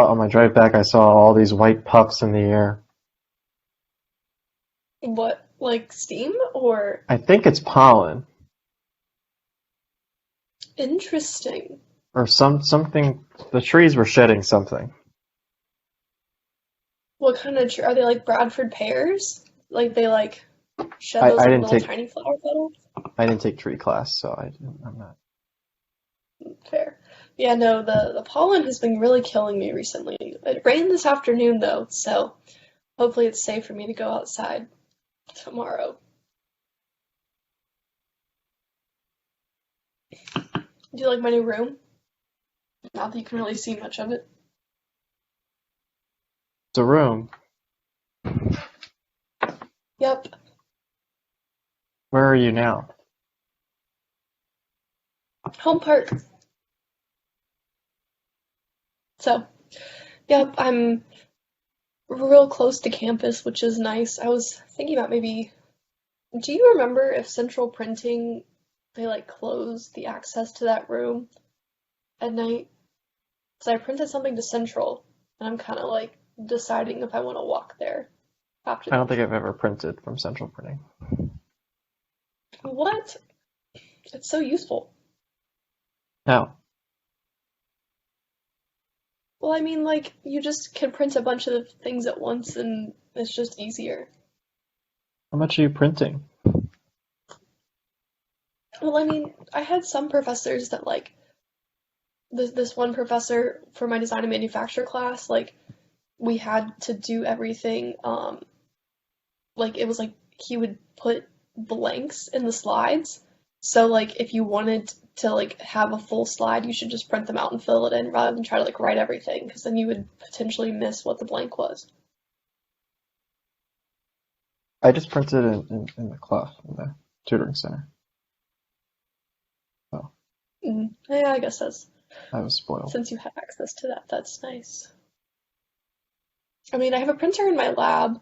On my drive back, I saw all these white puffs in the air. What, like steam or I think it's pollen interesting? or something. The trees were shedding something. What kind of are they like Bradford pears? Like they like shed I, those I like didn't little take tiny flower petals? I didn't take tree class, so I'm not. Fair. Yeah, no, the pollen has been really killing me recently. It rained this afternoon though, so hopefully it's safe for me to go outside tomorrow. Do you like my new room? Not that you can really see much of it. It's a room. Yep. Where are you now? Home park. So, yep, I'm real close to campus, which is nice. I was thinking about maybe, do you remember if Central Printing, they like closed the access to that room at night? So I printed something to Central, and I'm kind of like deciding if I want to walk there after I don't this. think I've ever printed from Central Printing. What? It's so useful. How? Well, I mean, like, you just can print a bunch of things at once, and it's just easier. How much are you printing? Well, I mean, I had some professors that, like, this one professor for my design and manufacture class, like, we had to do everything, like, it was like he would put blanks in the slides. So, like, if you wanted to, like, have a full slide, you should just print them out and fill it in rather than try to, like, write everything, because then you would potentially miss what the blank was. I just printed in the class in the tutoring center. Oh, Yeah, I guess that's, I was spoiled. since you have access to that, that's nice. I mean, I have a printer in my lab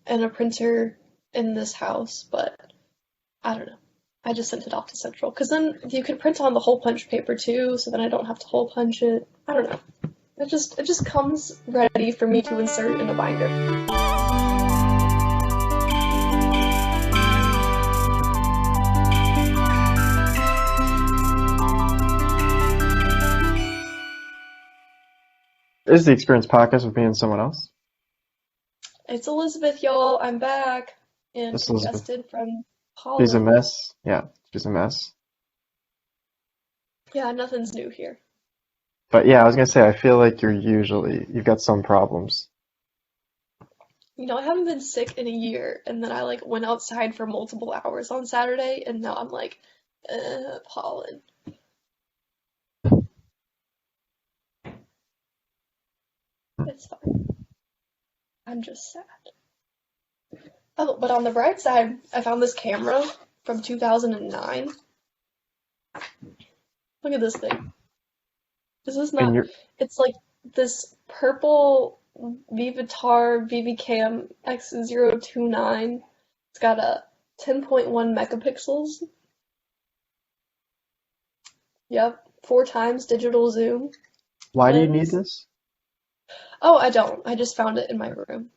and a printer in this house, but I don't know. I just sent it off to Central because then you could print on the hole punch paper too, so then I don't have to hole punch it. I don't know. It just comes ready for me to insert in a binder. This is the Experience podcast with me and someone else. It's Elizabeth, y'all. I'm back and This is Elizabeth. congested from She's a pollen. mess. Yeah, she's a mess. Yeah, nothing's new here. But yeah, I was gonna say, I feel like you've got some problems. You know, I haven't been sick in a year, and then I like went outside for multiple hours on Saturday, and now I'm like, pollen. It's fine. I'm just sad. Oh, but on the bright side, I found this camera from 2009. Look at this thing. This is And not, it's like this purple Vivitar VVCam X029. It's got a 10.1 megapixels. Yep, 4 times digital zoom why do you need lens. this? Oh, I don't. I just found it in my room.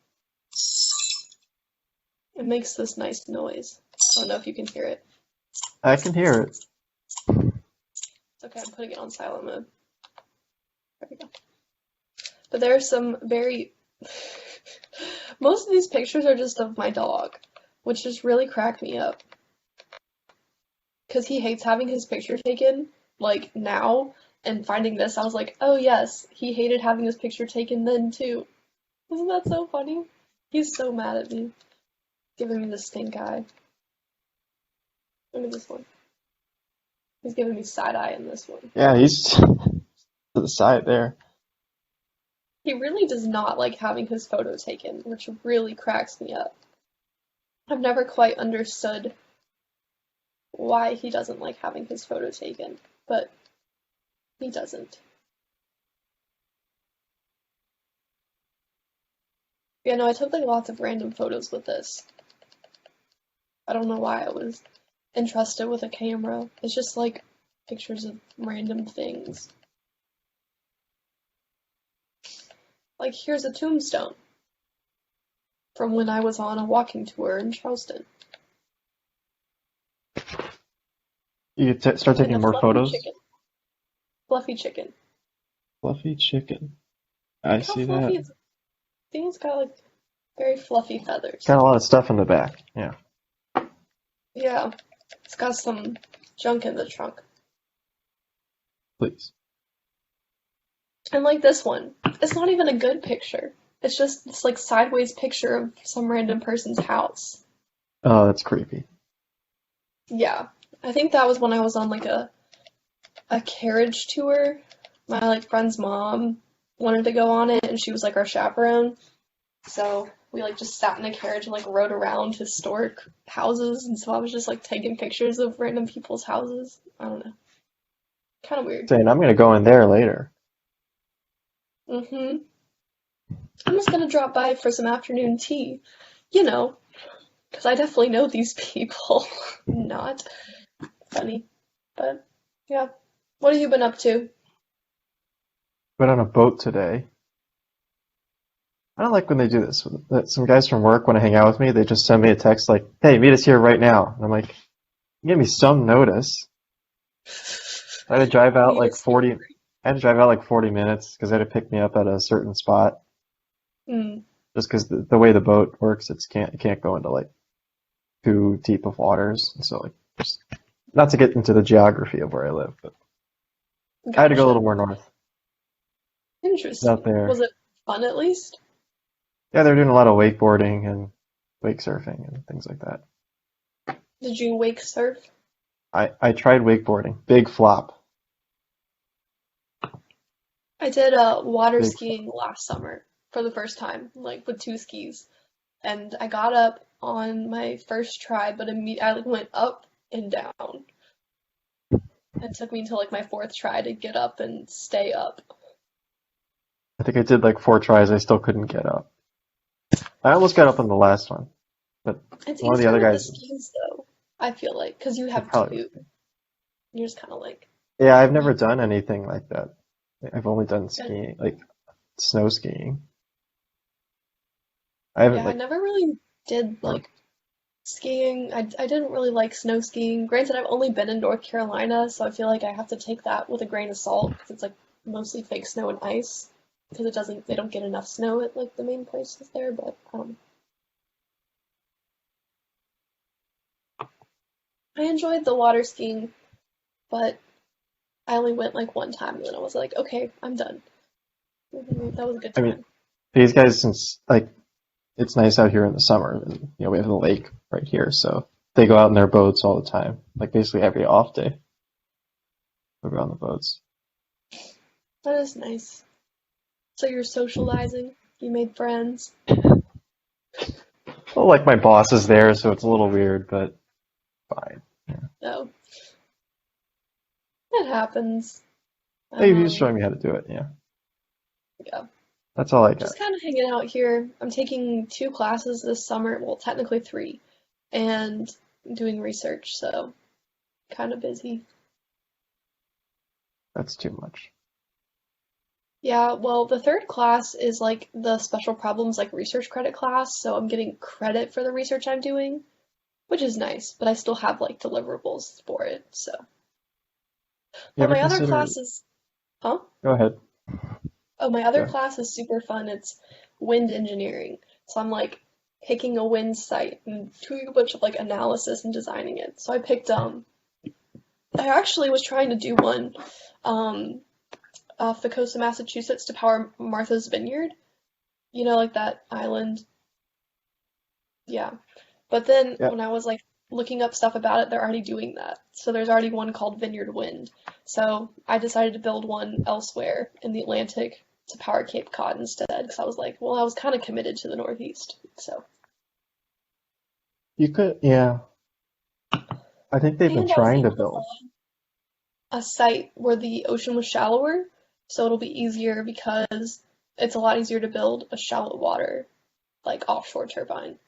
It makes this nice noise. I don't know if you can hear it. I can hear it. It's okay, I'm putting it on silent mode. There we go. But there are some very... Most of these pictures are just of my dog, which just really cracked me up. Because he hates having his picture taken, like, now, and finding this, I was like, oh yes, he hated having his picture taken then too. Isn't that so funny? He's so mad at me, giving me the stink eye. Look at this one. He's giving me side eye in this one. Yeah, he's to the side there. He really does not like having his photo taken, which really cracks me up. I've never quite understood why he doesn't like having his photo taken, but he doesn't. Yeah, no, I took like lots of random photos with this. I don't know why I was entrusted with a camera. It's just like pictures of random things. Like, here's a tombstone from when I was on a walking tour in Charleston. You could start And taking a more fluffy photos. chicken. Fluffy chicken. Fluffy chicken. I Look how see that. fluffy it's. I think it's got, like, very fluffy feathers. Got a lot of stuff in the back. Yeah, Yeah, it's got some junk in the trunk. please. And like this one, it's not even a good picture. It's just this like sideways picture of some random person's house. Oh, that's creepy. Yeah, I think that was when I was on like a carriage tour. My like friend's mom wanted to go on it, and she was like our chaperone. So we like just sat in a carriage and like rode around historic houses, and so I was just like taking pictures of random people's houses. I don't know, kind of weird. Saying I'm gonna go in there later. Mhm. I'm just gonna drop by for some afternoon tea. You know, because I definitely know these people. Not funny. But yeah. What have you been up to? Went on a boat today. I don't like when they do this. Some guys from work want to hang out with me. They just send me a text like, "Hey, meet us here right now." And I'm like, "Give me some notice." I had to drive out Meet like us here. 40. I had to drive out like 40 minutes because they had to pick me up at a certain spot. Hmm. Just because the way the boat works, it can't go into like too deep of waters. And so like, just, not to get into the geography of where I live, but I had to go a little Gotcha. more north out Interesting. Was there. it fun at least? Yeah, they're doing a lot of wakeboarding and wake surfing and things like that. Did you wake surf? I tried wakeboarding. Big flop. I did water Big flop. skiing last summer for the first time, like with two skis. And I got up on my first try, but I like went up and down. It took me until like my fourth try to get up and stay up. I think I did like 4 tries. I still couldn't get up. I almost got up on the last one, but It's one of the easier other with the guys, skis though, I feel like, because you it have probably two. would be. You're just kind of like, Yeah, I've never you, done anything like that. I've only done yeah, skiing, like snow skiing. I haven't yeah, I like, never really did or, like skiing. I didn't really like snow skiing. Granted, I've only been in North Carolina, so I feel like I have to take that with a grain of salt because it's like mostly fake snow and ice. Because they don't get enough snow at like the main places there. But I enjoyed the water skiing, but I only went like one time, and then I was like, okay, I'm done. That was a good I mean, time. these guys, since like it's nice out here in the summer, and we have the lake right here, so they go out in their boats all the time. Like basically every off day, we go on the boats. That is nice. So you're socializing. You made friends. Well, like my boss is there, so it's a little weird, but fine. Yeah. Oh, it happens. Hey, he was Um, showing me how to do it. Yeah, yeah. that's all I got. Just kind of hanging out here. I'm taking two classes this summer. Well, technically three, and doing research. So kind of busy. That's too much. Yeah. Well, the third class is like the special problems like research credit class. So I'm getting credit for the research I'm doing, which is nice. But I still have like deliverables for it. So, You but ever my other consider? classes, huh? Go ahead. Oh, my Go other ahead. class is super fun. It's wind engineering. So I'm like picking a wind site and doing a bunch of like analysis and designing it. So I picked I actually was trying to do one um off the coast of Massachusetts to power Martha's Vineyard. You know, like that island. Yeah. But then Yeah. when I was like looking up stuff about it, they're already doing that. So there's already one called Vineyard Wind. So I decided to build one elsewhere in the Atlantic to power Cape Cod instead, because I was like, well, I was kind of committed to the Northeast. So, You could. Yeah. I think they've been and I was trying to able to build. find a site where the ocean was shallower, so it'll be easier because it's a lot easier to build a shallow water, like offshore turbine,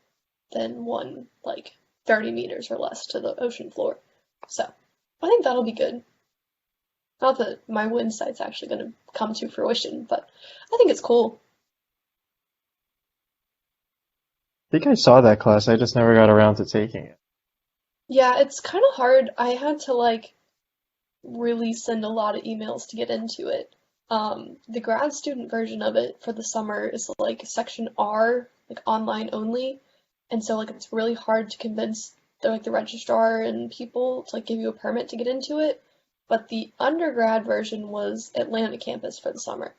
than one like 30 meters or less to the ocean floor. So, I think that'll be good. Not that my wind site's actually going to come to fruition, but I think it's cool. think I saw that class. I just never got around to taking it. Yeah, it's kind of hard. I had to like really send a lot of emails to get into it. The grad student version of it for the summer is like section R, like online only, and so like it's really hard to convince the registrar and people to like give you a permit to get into it. But the undergrad version was Atlanta campus for the summer.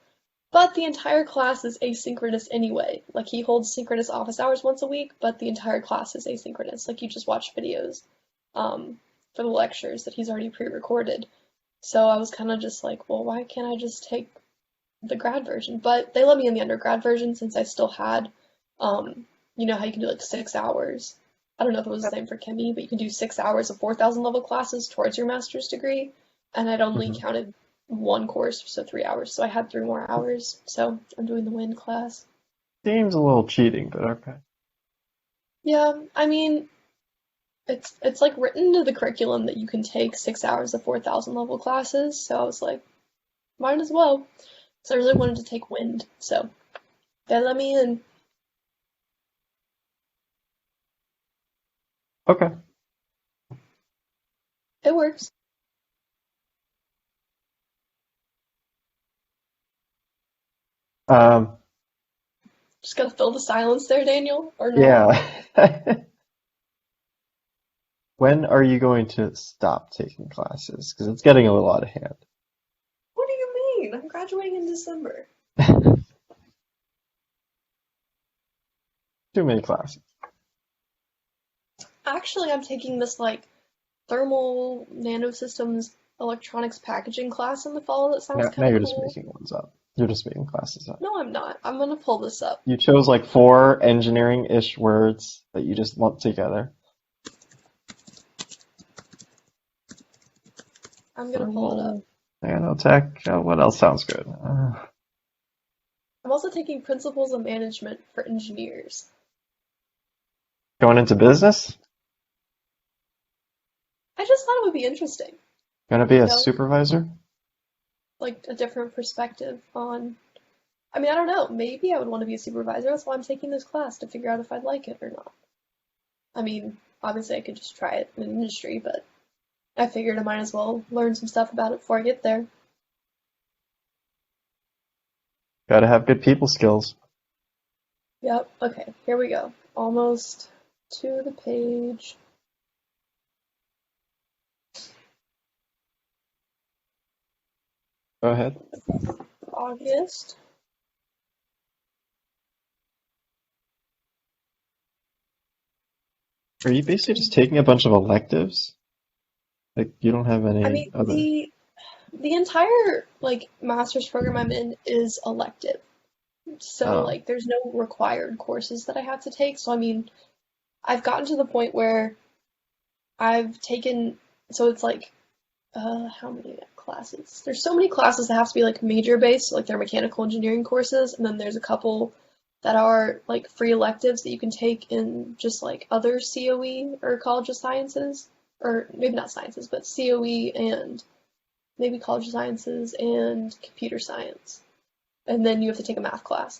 But the entire class is asynchronous anyway. Like he holds synchronous office hours once a week, but the entire class is asynchronous. Like you just watch videos for the lectures that he's already pre-recorded. So I was kind of just like, well, why can't I just take the grad version? But they let me in the undergrad version since I still had, you know how you can do like 6 hours. I don't know if it was the same for Chemie, but you can do 6 hours of 4,000 level classes towards your master's degree. And I'd only Hmm. counted one course, so 3 hours. So I had 3 more hours. So I'm doing the WIN class. Seems a little cheating, but okay. Yeah, I mean, it's like written into the curriculum that you can take 6 hours of 4,000 level classes. So I was like, might as well. So I really wanted to take wind, so they let me in. Okay. It works. Um, Just gotta fill the silence there, Daniel, or not. yeah. When are you going to stop taking classes? Because it's getting a little out of hand. What do you mean? I'm graduating in December. Too many classes. Actually, I'm taking this like thermal nanosystems electronics packaging class in the fall that sounds Now kind of you're just cool. making ones up. You're just making classes up. No, I'm not. I'm gonna pull this up. You chose like four engineering-ish words that you just lumped together. I'm gonna pull it up. Thermal, nanotech. What else sounds good? I'm also taking principles of management for engineers. Going into business? I just thought it would be interesting, Gonna be you a know, supervisor? like a different perspective on. I mean, I don't know. Maybe I would want to be a supervisor. That's why I'm taking this class to figure out if I'd like it or not. I mean, obviously I could just try it in an industry, but I figured I might as well learn some stuff about it before I get there. Gotta have good people skills. Yep. Okay, here we go. Almost to the page. Go ahead. August. Are you basically just taking a bunch of electives? Like you don't have I any mean, other. the entire like master's program I'm in is elective. So Oh, like there's no required courses that I have to take. So I mean, I've gotten to the point where I've taken so it's like how many classes? There's so many classes that have to be like major based, so, like they're mechanical engineering courses, and then there's a couple that are like free electives that you can take in just like other COE or College of Sciences, or maybe not sciences, but COE and maybe College of Sciences and computer science. And then you have to take a math class.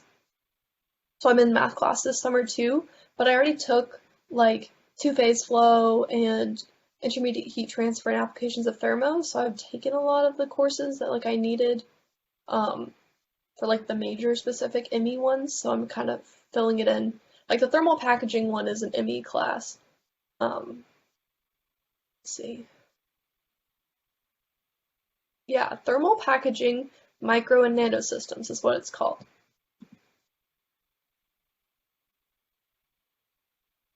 So I'm in math class this summer too, but I already took like two-phase flow and intermediate heat transfer and applications of thermo, so I've taken a lot of the courses that like I needed um, for like the major specific ME ones, so I'm kind of filling it in. Like the thermal packaging one is an ME class. Let's see. Yeah, thermal packaging, micro and nanosystems is what it's called.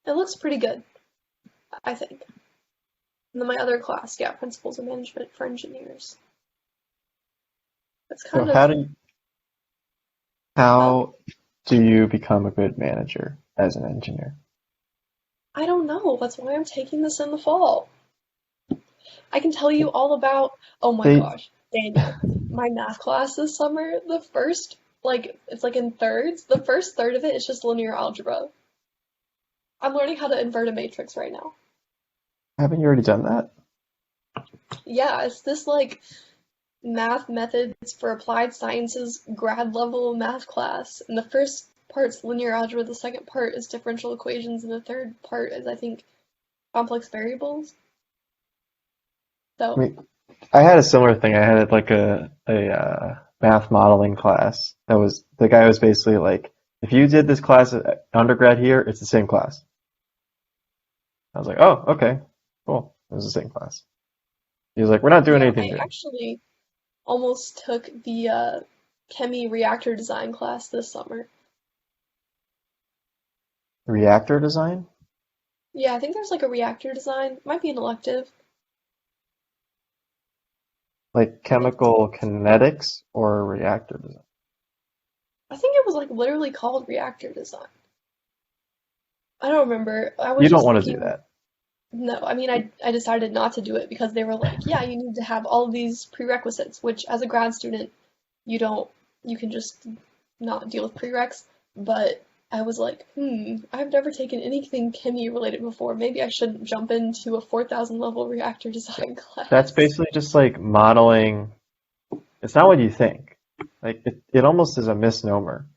It looks pretty good, I think. And then my other class, yeah, principles of management for engineers. It's so kind of, huh? how do you become a good manager as an engineer? I don't know. That's why I'm taking this in the fall. I can tell you all about, oh my They gosh, Daniel, my math class this summer, the first, like, it's like in thirds. The first third of it is just linear algebra. I'm learning how to invert a matrix right now. haven't you already done that? Yeah, it's this like math methods for applied sciences grad level math class. And the first part's linear algebra, the second part is differential equations, and the third part is, I think, complex variables. I So, mean, I had a similar thing. I had like a math modeling class that was the guy was basically like, if you did this class at undergrad here, it's the same class. I was like, oh, okay, cool. It was the same class. He was like, we're not doing yeah, anything I new. actually almost took the chemi reactor design class this summer. Reactor design, Yeah, I think there's like a reactor design. Might be an elective. like I think chemical kinetics or reactor design. it was like literally called reactor design. I don't remember. I You was don't just want to do looking. that. No, I mean, I decided not to do it because they were like, yeah, you need to have all of these prerequisites, which as a grad student, you don't, you can just not deal with prereqs. But I was like, I've never taken anything chemie related before. Maybe I shouldn't jump into a 4,000 level reactor design That's class. basically just like modeling. It's not what you think. Like it almost is a misnomer.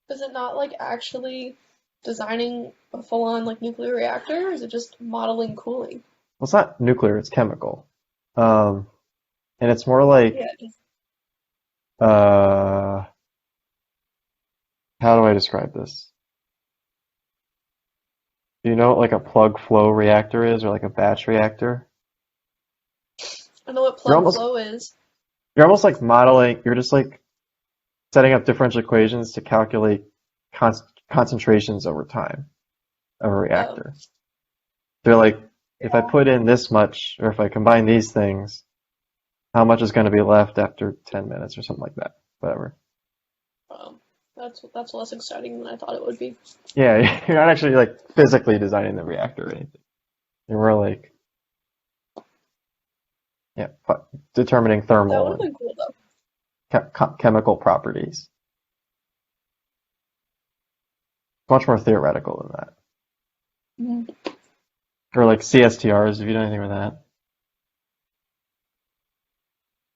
Is it not like actually designing a full-on like nuclear reactor, or is it just modeling cooling? Well, it's not nuclear, it's chemical. Um, and it's more Yeah, like, uh, how do I describe this? Do you know what like a plug flow reactor is or like a batch reactor? I know what You're plug almost, flow is. you're almost like modeling, you're just like setting up differential equations to calculate con concentrations over time of a Oh, reactor. They're like, if I yeah. put in this much, or if I combine these things, how much is going to be left after 10 minutes or something like that? Whatever. Um, that's less exciting than I thought it would be. Yeah, you're not actually like physically designing the reactor or anything. You're more like, yeah, determining That would thermal have and been cool though. chemical properties. Much more theoretical than that. Mhm. Or like CSTRs, have you done anything with that?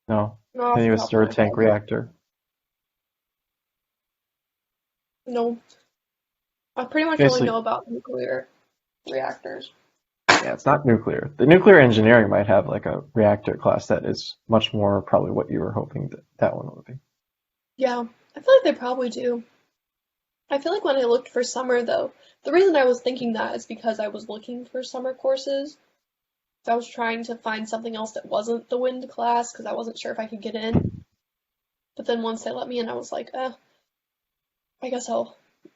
No. Not off the Continuous top of stirred my tank head. reactor. No, I pretty much only Basically, know about nuclear reactors. yeah, it's not nuclear. The nuclear engineering might have like a reactor class that is much more probably what you were hoping that that one would be. Yeah, I feel like they probably do. I feel like when I looked for summer though, the reason I was thinking that is because I was looking for summer courses. So I was trying to find something else that wasn't the wind class because I wasn't sure if I could get in. But then once they let me in, I was like, I guess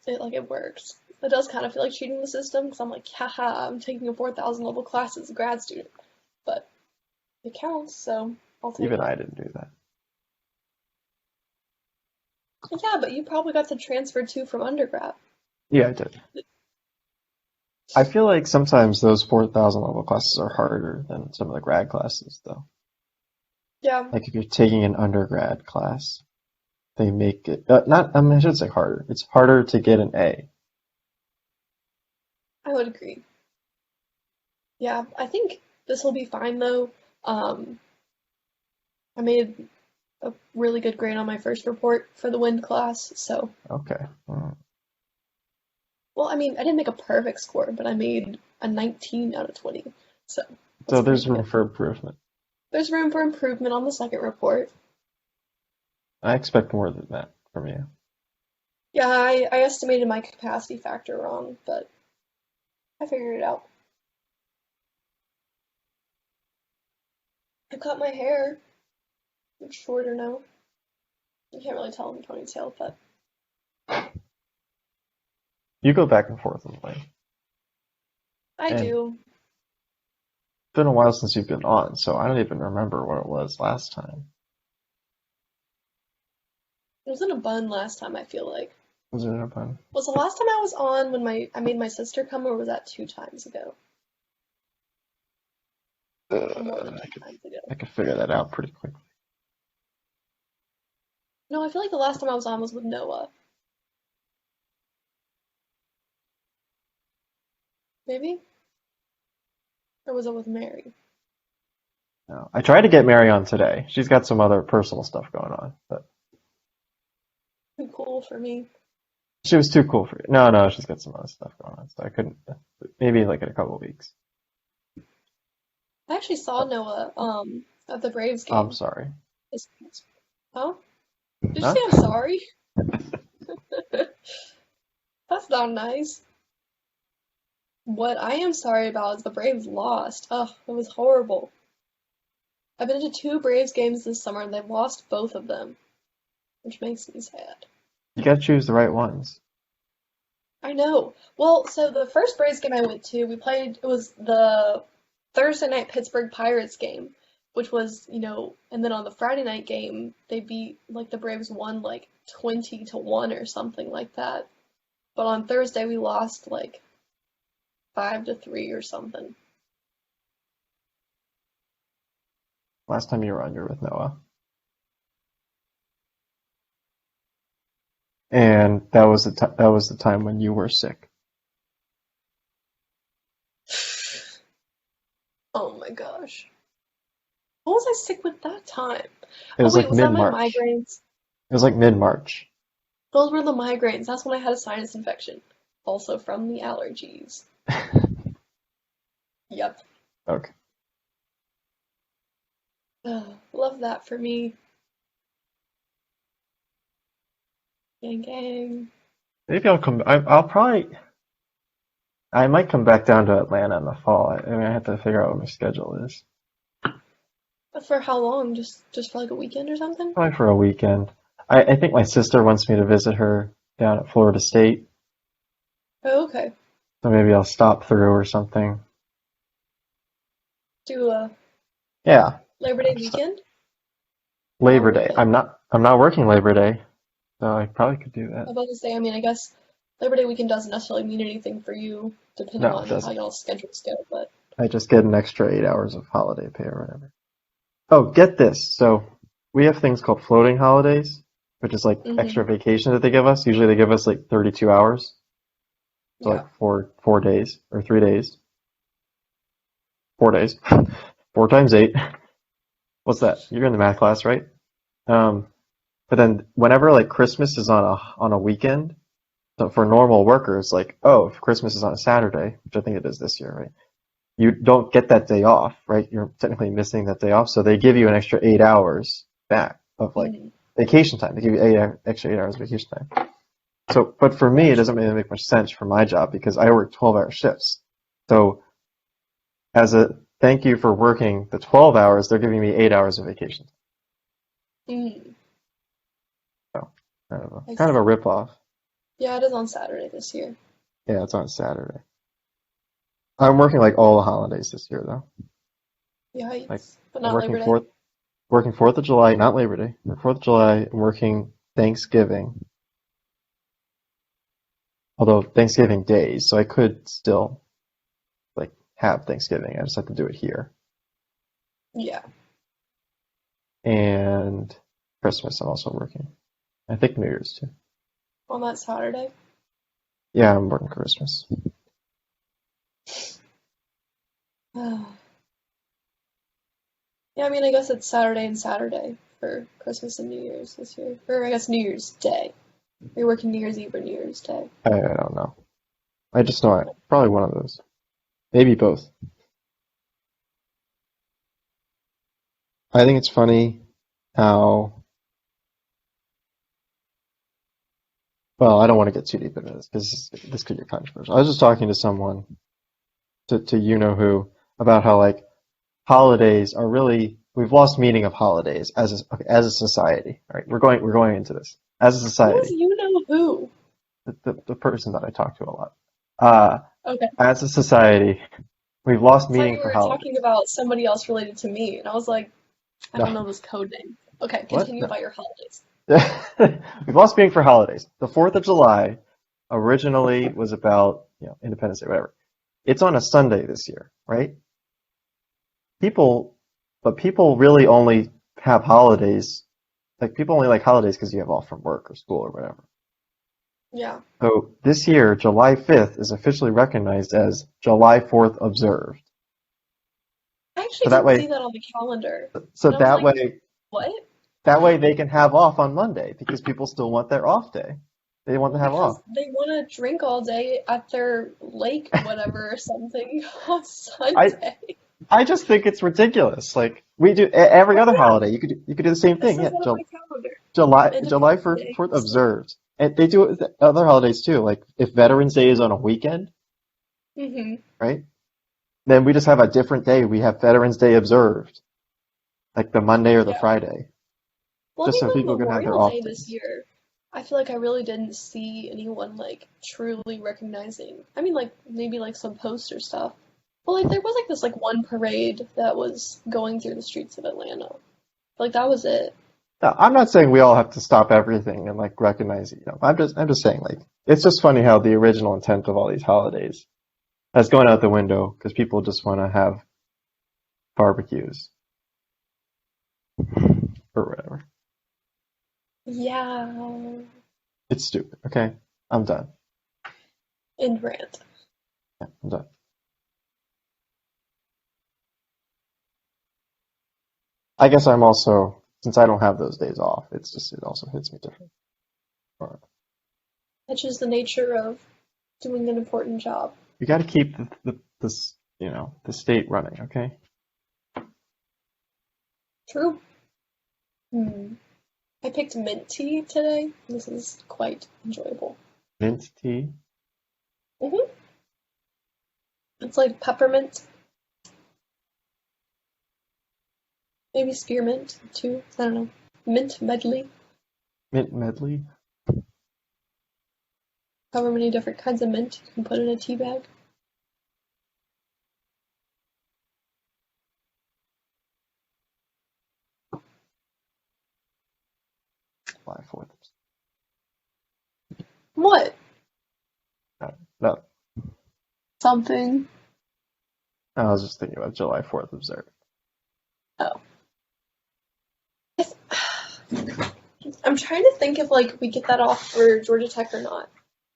it works. It does kind of feel like cheating the system because I'm like, haha, I'm taking a 4,000 level class as a grad student. But it counts, so I'll take Even it. I didn't do that. Yeah, but you probably got to transfer too from undergrad. Yeah, I did. I feel like sometimes those 4,000 level classes are harder than some of the grad classes, though. Yeah, Like if you're taking an undergrad class, they make it not. I mean, I should say harder. It's harder to get an A. I would agree. Yeah, I think this will be fine though. Um, I made a really good grade on my first report for the wind class, so Okay. well, I mean, I didn't make a perfect score, but I made a 19 out of 20, so that's So pretty there's room good. for improvement. There's room for improvement on the second report. I expect more than that from you. Yeah, I estimated my capacity factor wrong, but I figured it out. I cut my hair. It's shorter now. You can't really tell in the ponytail, but You go back and forth with me, I and it's do. been a while since you've been on, so I don't even remember what it was last time. I was in a bun last time, I feel like. Was it a fun? Was the last time I was on when I made my sister come, or was that 2 times ago? Or more than two I could times ago? I could figure that out pretty quickly. No, I feel like the last time I was on was with Noah. Maybe? Or was it with Mary? No, I tried to get Mary on today. She's got some other personal stuff going on, but Cool. cool for me. She was too cool for you. No, no, she's got some other stuff going on, so I couldn't. Maybe like in a couple of weeks. I actually saw Oh, Noah at the Braves I'm game. sorry. This- Oh, did you Huh? say I'm sorry? That's not nice. What I am sorry about is the Braves lost. Ugh, it was horrible. I've been to two Braves games this summer and they've lost both of them, which makes me sad. You gotta choose the right ones. I know. Well, so the first Braves game I went to, we played, it was the Thursday night Pittsburgh Pirates game, which was, and then on the Friday night game, they beat, like, the Braves won, like, 20-1 or something like that. But on Thursday, we lost, like, 5-3 or something. Last time you were on, you were with Noah, and that was the time when you were sick. Oh my gosh. What was I sick with that time? It Oh was wait, like was that my mid-March. migraines? It was like mid-March. Those were the migraines. That's when I had a sinus infection. Also from the allergies. Yep. Okay. Love that for me. Gang gang. Maybe I'll come. I'll probably. I might come back down to Atlanta in the fall. I mean, I have to figure out what my schedule is. But for how long? Just for like a weekend or something? Probably for a weekend. I think my sister wants me to visit her down at Florida State, Oh, okay. so maybe I'll stop through or something. Do a Yeah, Labor Day weekend? Labor Or Day. like I'm not working Labor Day, so I probably could do I that. was about to say, I mean, I guess Labor Day weekend doesn't necessarily mean anything for you, depending No, it on how doesn't. y'all's schedules go, but I just get an extra 8 hours of holiday pay or whatever. Oh, get this. So we have things called floating holidays, which is like mm-hmm. extra vacation that they give us. Usually they give us like 32 hours, so Yeah. like four days or 3 days. 4 days. 4 times 8. What's that? You're in the math class, right? Um, but then whenever like Christmas is on a weekend, so for normal workers, like, oh, if Christmas is on a Saturday, which I think it is this year, right? You don't get that day off, right? You're technically missing that day off, so they give you an extra 8 hours back of like Mm-hmm. vacation time. They give you extra 8 hours of vacation time. So, but for me, it Gotcha. doesn't really make much sense for my job because I work 12-hour shifts. So, as a thank you for working the 12 hours, they're giving me 8 hours of vacation. Mm-hmm. So, I kind of a see. rip off. Yeah, it is on Saturday this year. Yeah, it's on Saturday. I'm working like all the holidays this year though. Like Yikes. But I'm not Labor Day. working 4th of July, not Labor Day. 4th of July, I'm working Thanksgiving. Although Thanksgiving days, so I could still like have Thanksgiving. I just have to do it here. Yeah. And Christmas, I'm also working. I think New Year's too. On that Saturday. Yeah, I'm working Christmas. Yeah, I mean, I guess it's Saturday and Saturday for Christmas and New Year's this year. Or I guess New Year's Day. Are you working New Year's Eve or New Year's Day? I don't know. I just know probably one of those. Maybe both. I think it's funny how, well, I don't want to get too deep into this because this could get controversial. I was just talking to someone, to you know who, about how like holidays are really, we've lost meaning of holidays as a society, right? We're going into this as a Who is society. you know who? The person that I talk to a lot. Uh, Okay. as a society, we've lost I thought meaning you for were holidays. talking about somebody else related to me, and I was like, I don't No, know this code name. Okay, what? continue No. about your holidays. We've lost meaning for holidays. The 4th of July originally was about, Independence Day, whatever. It's on a Sunday this year, right? People, but people really only have holidays, like people only like holidays because you have off from work or school or whatever. Yeah. So this year, July 5th is officially recognized as July 4th observed. I actually So that didn't see way, that on the calendar. so And I was that like, way, what? that way they can have off on Monday because people still want their off day. They want to have Because off. they want to drink all day at their lake, whatever, or something on I Sunday. I just think it's ridiculous. Like we do every Oh other yeah, holiday. You could do the same it thing. says Yeah, that on my calendar. July Independence 4th, Day. 4th observed. And they do it with other holidays too. Like if Veterans Day is on a weekend, Mm-hmm. right? Then we just have a different day. We have Veterans Day observed, like the Monday or the Yeah. Friday, Well, just so even people on can have their Memorial off Day this days. year, I feel like I really didn't see anyone like truly recognizing. I mean, like maybe like some poster stuff, but like there was like this like one parade that was going through the streets of Atlanta. Like that was it. Now, I'm not saying we all have to stop everything and like recognize it. I'm just saying like it's just funny how the original intent of all these holidays has gone out the window because people just want to have barbecues or whatever. Yeah. It's stupid. Okay, I'm done. In Rant. Yeah, I'm done. I guess I'm also since I don't have those days off. It's just it also hits me different. Or- That's just the nature of doing an important job. You got to keep this the state running. Okay, True. Hmm. I picked mint tea today. This is quite enjoyable. mint tea. Hmm. It's like peppermint, maybe spearmint too. I don't know. Mint medley. Mint medley. However many different kinds of mint you can put in a tea bag. July 4th. What? No, Something. I was just thinking about July 4th observed. Oh. I'm trying to think if like we get that off for Georgia Tech or not.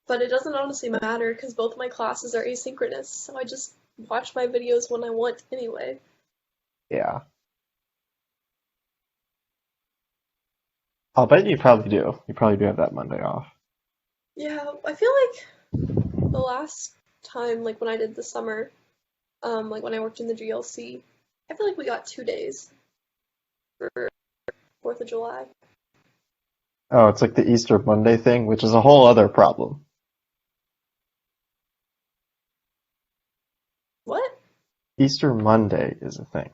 But it doesn't honestly matter because both my classes are asynchronous, so I just watch my videos when I want anyway. Yeah, I'll bet you probably do. You probably do have that Monday off. Yeah, I feel like the last time, like when I did the summer, like when I worked in the GLC, I feel like we got 2 days for 4th of July. Oh, it's like the Easter Monday thing, which is a whole other problem. What? Easter Monday is a thing.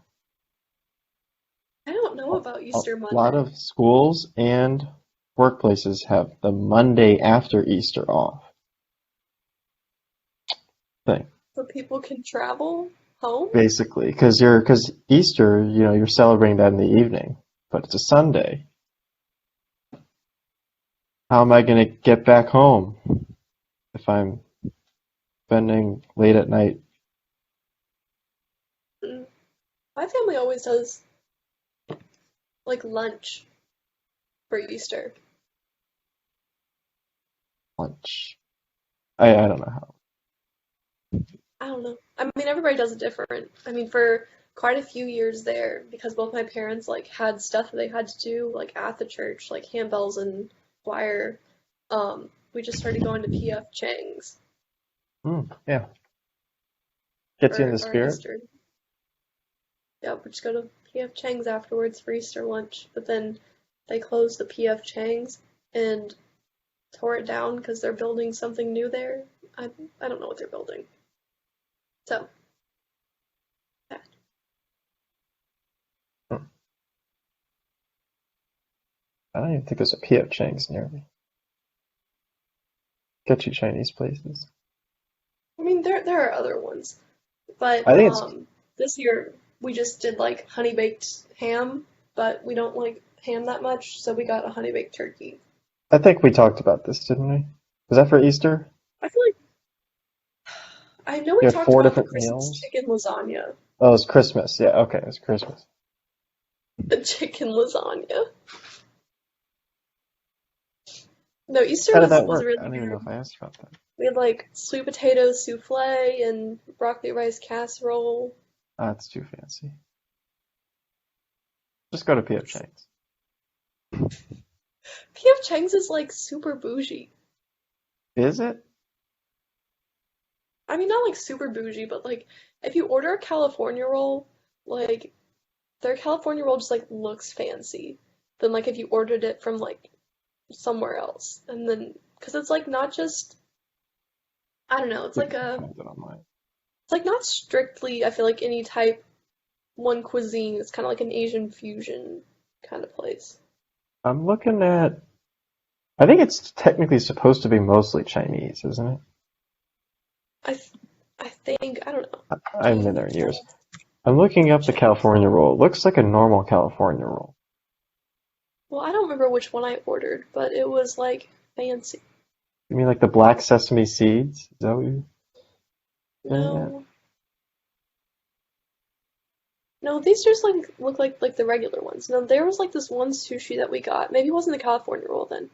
I don't know about A Easter lot Monday. of schools and workplaces have the Monday after Easter off thing, So people can travel home? basically, because Easter, you're celebrating that in the evening, but it's a Sunday. How am I going to get back home if I'm spending late at night Mm. My family always does like lunch for Easter. lunch? I don't know how. I don't know. I mean, everybody does it different. I mean, for quite a few years there, because both my parents like had stuff that they had to do like at the church, like handbells and choir. We just started going to PF Chang's Yeah, gets you in for the our spirit. Easter. Yeah, we just go to PF Chang's afterwards for Easter lunch. But then they closed the PF Chang's and tore it down because they're building something new there. I don't know what they're building. So, yeah. Hmm. I don't even think there's a P.F. Chang's near me. Get you Chinese places. I mean, there are other ones. But I think it's. this year we just did like honey baked ham, but we don't like ham that much, so we got a honey baked turkey. I think we talked about this, didn't we? Was that for Easter? I feel like I know we You had talked four about the different Christmas meals. chicken lasagna. Oh, it was Christmas. Yeah, okay, it was Christmas. The chicken lasagna. No, Easter How did that was work? I really don't even know good. if I asked about that. We had like sweet potato souffle and broccoli rice casserole. Ah, it's too fancy. Just go to P.F. Chang's. P.F. Chang's is like super bougie. Is it? I mean, not like super bougie, but like if you order a California roll, like their California roll just like looks fancy than like if you ordered it from like somewhere else. And then because it's like not just I don't know, See if I can find it online. it's like not strictly I feel like any type one cuisine. It's kind of like an Asian fusion kind of place. I'm looking at. I think it's technically supposed to be mostly Chinese, isn't it? I th I think I don't know. I haven't been Can there in years. I'm looking up the California roll. It looks like a normal California roll. well, I don't remember which one I ordered, but it was like fancy. You mean like the black sesame seeds? Is that what you're getting at? No, no, these just like look like the regular ones. No, there was like this one sushi that we got. Maybe it wasn't the California roll then.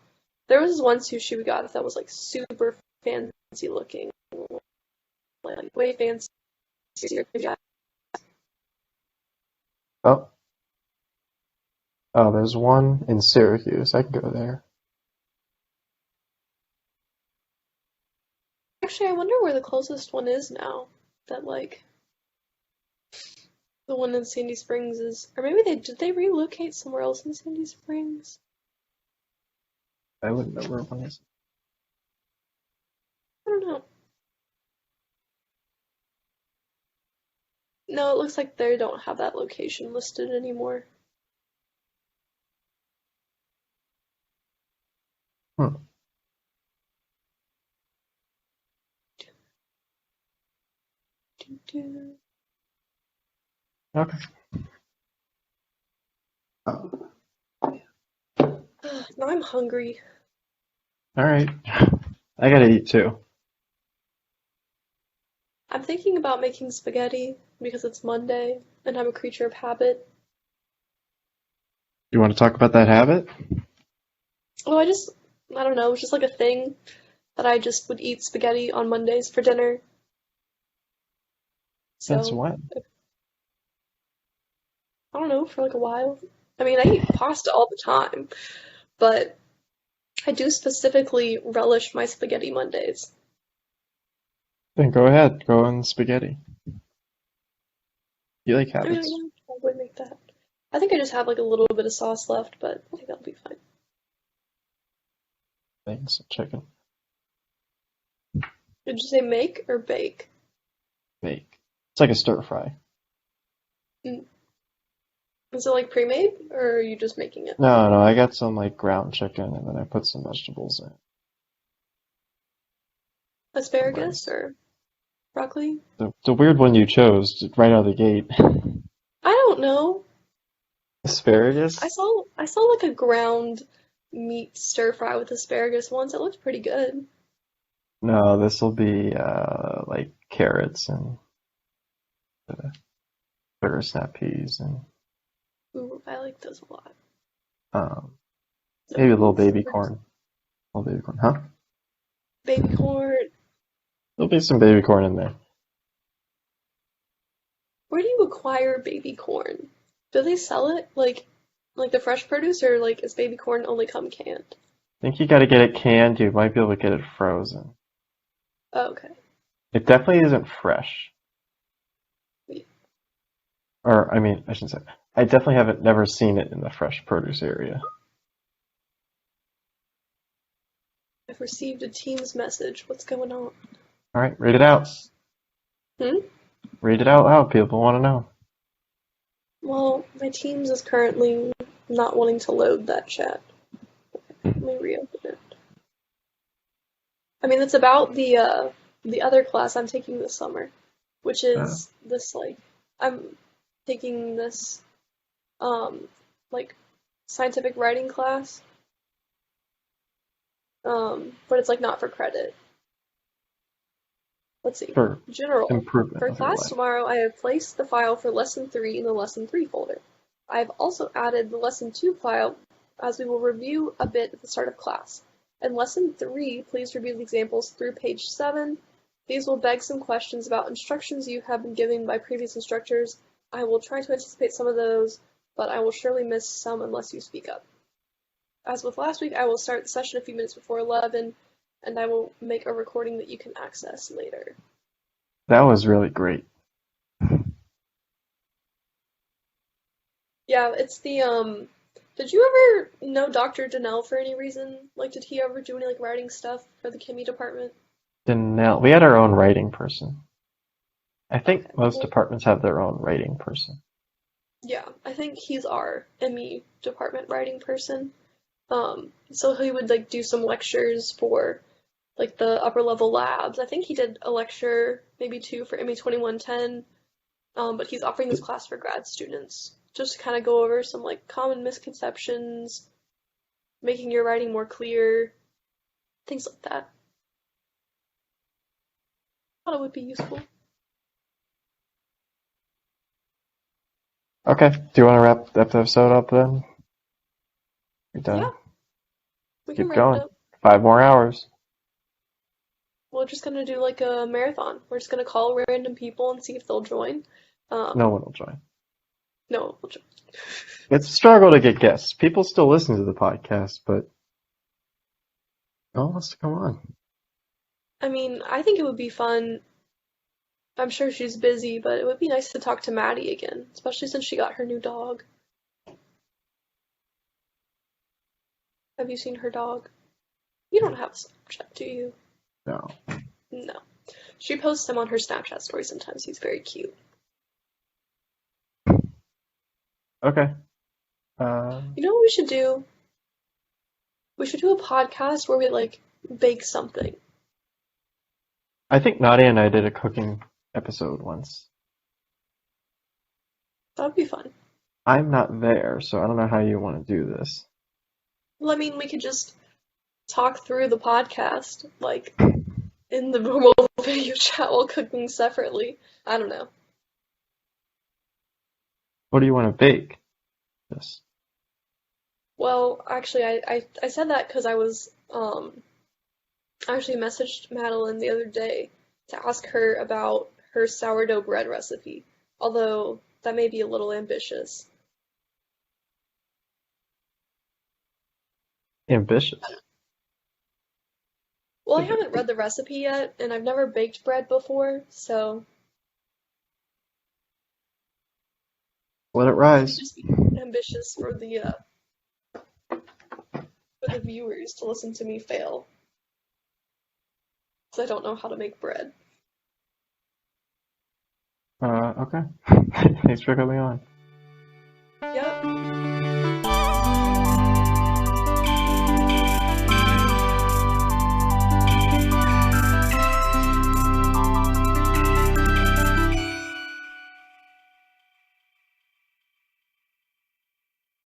There was this one sushi we got that was like super fancy looking, like way fancier. Oh, oh, there's one in Syracuse. I can go there. Actually, I wonder where the closest one is now. That like the one in Sandy Springs is, or maybe they relocate somewhere else in Sandy Springs? I wouldn't know where one is. I don't know. No, it looks like they don't have that location listed anymore. Hmm. Doo-doo. Okay. Now I'm hungry. All right. I gotta eat too. I'm thinking about making spaghetti because it's Monday and I'm a creature of habit. You want to talk about that habit? Oh, I don't know, it's just like a thing that I just would eat spaghetti on Mondays for dinner. That's So, when. I don't know, for like a while. I mean, I eat pasta all the time, but I do specifically relish my spaghetti Mondays. Then go ahead. Go on spaghetti. You like I mean, habits? yeah, I would make that. I think I just have like a little bit of sauce left, but I think that'll be fine. Things. Chicken. Did you say make or bake? Bake. It's like a stir fry. Mm. Is it like pre-made, or are you just making it? No, no, I got some like ground chicken and then I put some vegetables in it. Some Asparagus rice. or broccoli? The weird one you chose right out of the gate. I don't know. Asparagus? I saw like a ground meat stir fry with asparagus once. It looked pretty good. No, this will be like carrots and sugar snap peas and Ooh, I like those a lot. um Is it maybe a little beans baby or corn. A little baby corn, huh? baby corn? There'll be some baby corn in there. Where do you acquire baby corn? Do they sell it like the fresh produce, or like is baby corn only come canned? I think you gotta get it canned. You might be able to get it frozen. Oh, okay. It definitely isn't fresh. Yeah. Or, I mean, I shouldn't say. I definitely haven't never seen it in the fresh produce area. I've received a Teams message. What's going on? All right, read it out. Hmm? Read it out loud. People want to know. Well, my Teams is currently not wanting to load that chat. Let me reopen it. I mean, it's about the other class I'm taking this summer, which Uh, is this like I'm taking this um like scientific writing class, but it's like not for credit. Let's see. for General. improvement For of your class life. tomorrow, I have placed the file for Lesson 3 in the Lesson 3 folder. I have also added the Lesson 2 file as we will review a bit at the start of class. In Lesson 3, please review the examples through page 7. These will beg some questions about instructions you have been given by previous instructors. I will try to anticipate some of those, but I will surely miss some unless you speak up. as with last week, I will start the session a few minutes before 11, and I will make a recording that you can access later. That was really great. Yeah, it's the. Did you ever know Dr. Danell for any reason? Like, did he ever do any like writing stuff for the Kimmy department? Danelle, we had our own writing person. I Okay. think most Well, departments have their own writing person. yeah, I think he's our ME department writing person. So he would like do some lectures for like the upper level labs. I think he did a lecture, maybe two for ME 2110. But he's offering this class for grad students just to kind of go over some like common misconceptions, making your writing more clear, things like that. I thought it would be useful. Okay, do you want to wrap the episode up then? You're Yeah, done? we can Keep wrap it going. up. 5 more hours. We're just gonna do like a marathon. We're just gonna call random people and see if they'll join. No Um, one will join. no, we'll join. It's a struggle to get guests. People still listen to the podcast, but no one wants to come on. I mean, I think it would be fun. I'm sure she's busy, but it would be nice to talk to Maddie again, especially since she got her new dog. Have you seen her dog? You don't have a Snapchat, do you? No. No. She posts him on her Snapchat story sometimes. He's very cute. Okay. You know what we should do? We should do a podcast where we like bake something. I think Nadia and I did a cooking episode once. That would be fun. I'm not there, so I don't know how you want to do this. Well, I mean, we could just talk through the podcast, like in the normal video chat while cooking separately. I don't know. What do you want to bake? Yes. Well, actually, I said that because I was I actually messaged Madeline the other day to ask her about her sourdough bread recipe. Although that may be a little ambitious. Ambitious. Well, I haven't read the recipe yet, and I've never baked bread before, so Let it it might rise. just be ambitious for the viewers to listen to me fail, because I don't know how to make bread. Okay. Thanks for coming on.